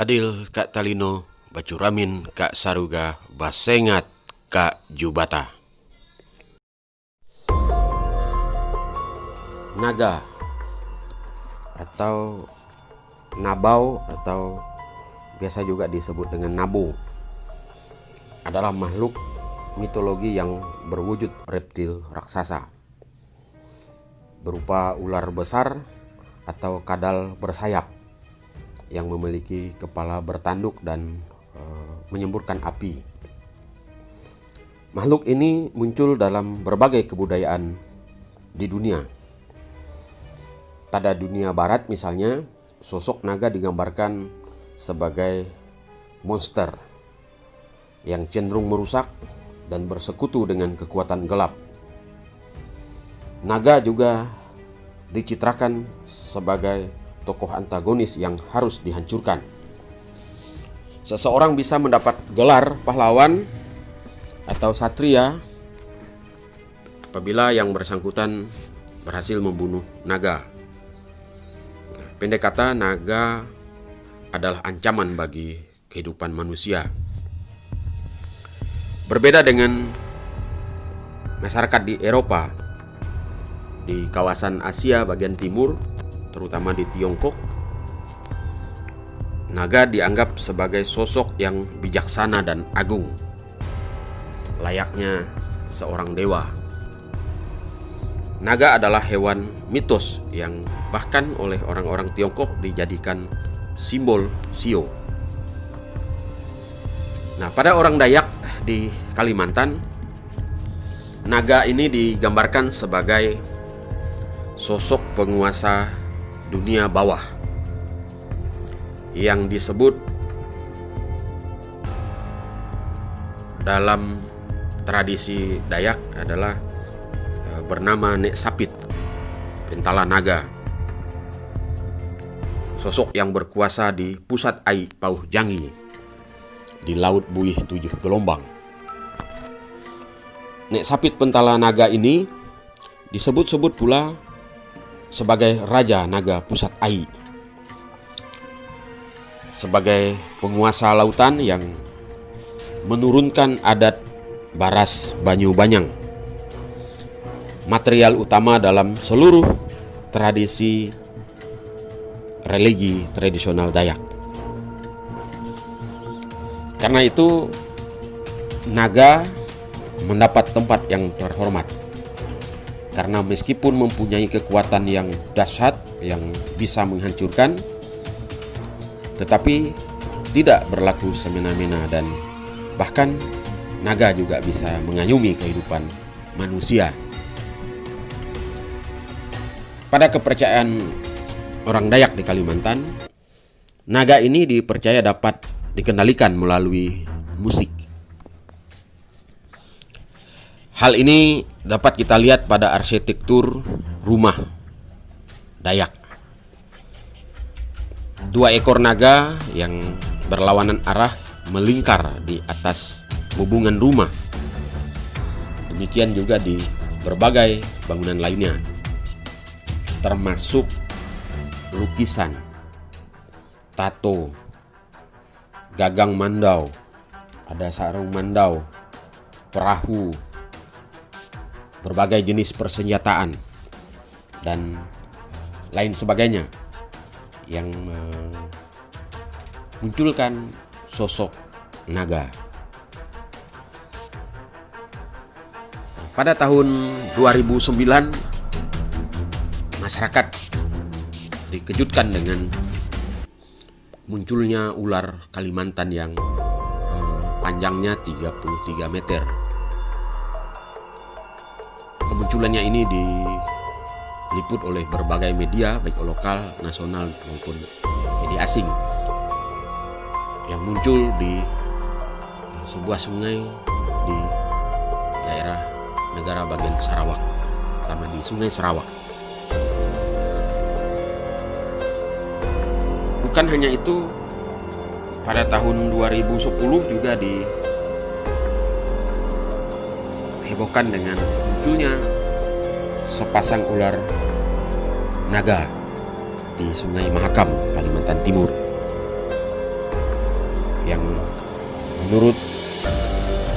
Adil Kak Talino, Bacuramin Kak Saruga, Basengat Kak Jubata. Naga atau nabau atau biasa juga disebut dengan nabu adalah makhluk mitologi yang berwujud reptil raksasa berupa ular besar atau kadal bersayap yang memiliki kepala bertanduk dan menyemburkan api. Makhluk ini muncul dalam berbagai kebudayaan di dunia. Pada dunia barat misalnya, sosok naga digambarkan sebagai monster yang cenderung merusak dan bersekutu dengan kekuatan gelap. Naga juga dicitrakan sebagai tokoh antagonis yang harus dihancurkan. Seseorang bisa mendapat gelar pahlawan atau satria apabila yang bersangkutan berhasil membunuh naga. Pendek kata, naga adalah ancaman bagi kehidupan manusia. Berbeda dengan masyarakat di Eropa, di kawasan Asia bagian timur, terutama di Tiongkok, naga dianggap sebagai sosok yang bijaksana dan agung, layaknya seorang dewa. Naga adalah hewan mitos yang bahkan oleh orang-orang Tiongkok dijadikan simbol shio. Nah, pada orang Dayak di Kalimantan, naga ini digambarkan sebagai sosok penguasa dunia bawah yang disebut dalam tradisi Dayak adalah bernama Nek Sapit, Pentala Naga, sosok yang berkuasa di pusat Ai Pauh Jangi di Laut Buih 7 Gelombang. Nek Sapit Pentala Naga ini disebut-sebut pula sebagai Raja Naga Pusat Ai, sebagai penguasa lautan yang menurunkan adat baras Banyu Banyang, material utama dalam seluruh tradisi religi tradisional Dayak. Karena itu, naga mendapat tempat yang terhormat karena meskipun mempunyai kekuatan yang dahsyat yang bisa menghancurkan, tetapi tidak berlaku semena-mena dan bahkan naga juga bisa mengayomi kehidupan manusia. Pada kepercayaan orang Dayak di Kalimantan, naga ini dipercaya dapat dikendalikan melalui musik. Hal ini dapat kita lihat pada arsitektur rumah Dayak. 2 ekor naga yang berlawanan arah melingkar di atas bubungan rumah. Demikian juga di berbagai bangunan lainnya, termasuk lukisan, tato, gagang mandau, ada sarung mandau, perahu, berbagai jenis persenjataan, dan lain sebagainya yang munculkan sosok naga. Pada tahun 2009, masyarakat dikejutkan dengan munculnya ular Kalimantan yang panjangnya 33 meter. Kemunculannya ini diliput oleh berbagai media, baik lokal, nasional maupun media asing, yang muncul di sebuah sungai di daerah negara bagian Sarawak, sama di Sungai Sarawak. Bukan hanya itu, pada tahun 2010 juga dihebohkan dengan munculnya sepasang ular naga di Sungai Mahakam, Kalimantan Timur. yang menurut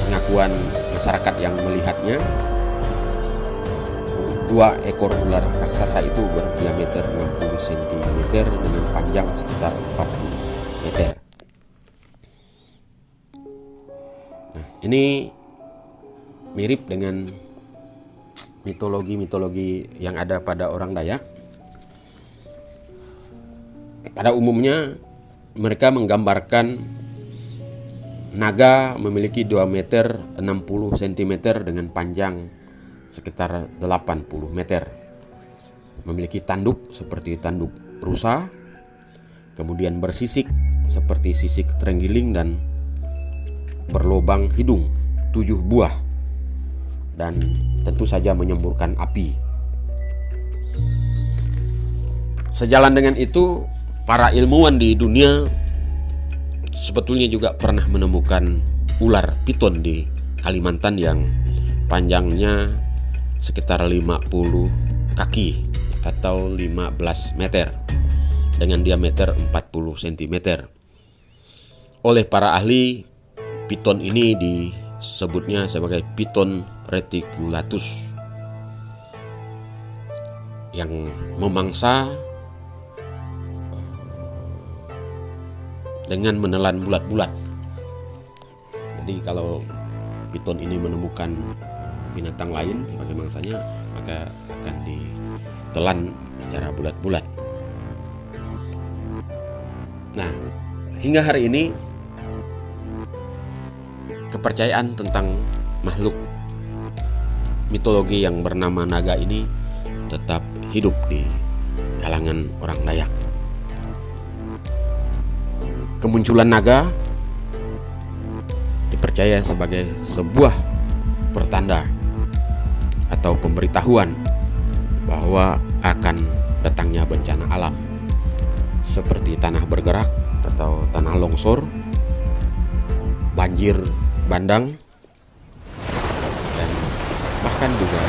pengakuan masyarakat yang melihatnya, 2 ekor ular raksasa itu berdiameter 60 cm dengan panjang sekitar 40 meter. Nah, ini mirip dengan mitologi yang ada pada orang Dayak. Pada umumnya mereka menggambarkan naga memiliki 2 meter 60 cm dengan panjang sekitar 80 meter. Memiliki tanduk seperti tanduk rusa, kemudian bersisik seperti sisik terenggiling dan berlubang hidung 7 buah, dan tentu saja menyemburkan api. Sejalan dengan itu, para ilmuwan di dunia sebetulnya juga pernah menemukan ular piton di Kalimantan yang panjangnya sekitar 50 kaki atau 15 meter dengan diameter 40 cm. Oleh para ahli, piton ini disebutnya sebagai Piton reticulatus yang memangsa dengan menelan bulat-bulat. Jadi kalau piton ini menemukan binatang lain sebagai mangsanya, maka akan ditelan secara bulat-bulat. Nah, hingga hari ini kepercayaan tentang makhluk mitologi yang bernama naga ini tetap hidup di kalangan orang Dayak. Kemunculan naga dipercaya sebagai sebuah pertanda atau pemberitahuan bahwa akan datangnya bencana alam seperti tanah bergerak atau tanah longsor, banjir bandang, dan bahkan juga